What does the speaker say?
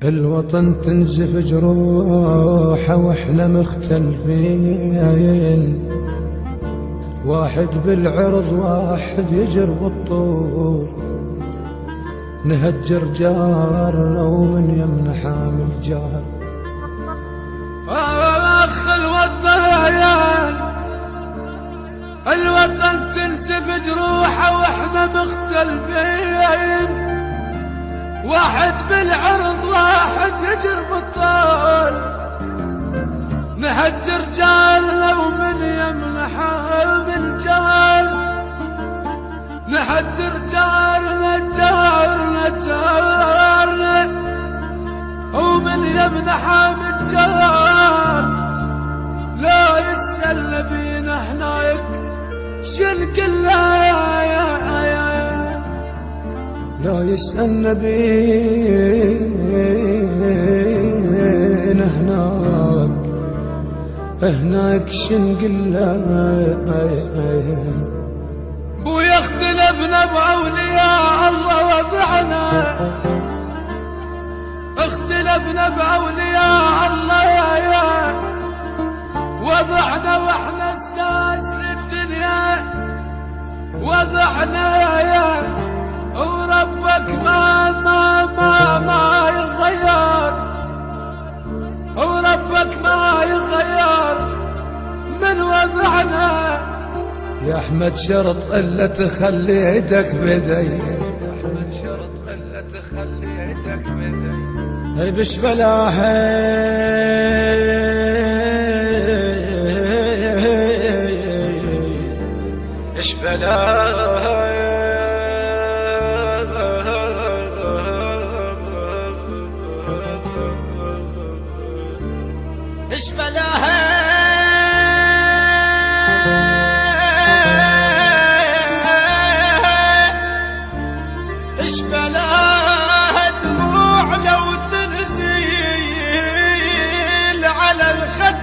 الوطن تنزف جروحه واحنا مختلفين، واحد بالعرض واحد يجر بالطول، نهجر جارنا ومن يمنا حامل جار. اخ الوطن تنسف جروحه واحنا مختلفين، واحد بالعرض واحد يجر بالطول، نهجر جارنا ومن يمنا حامل جار، نهجر جارنا ومن يمنا حامل جار. لا يسأل بينا هناك شنقل لا يسألنا بينا هناك شنقل ويختلفنا بأولياء الله وضعنا، اختلفنا بأولياء الله يا وضعنا، واحنا الساس للدنيا وضعنا يا وربك ما يغير، وربك ما يغير من وضعنا. يا أحمد شرط ألا تخلي يدك بيدي، يا أحمد شرط ألا تخلي يدك بيدي، هي بش بلاها إش بلاها إش بلاها إش بلاها دموع لو تنزل على الخد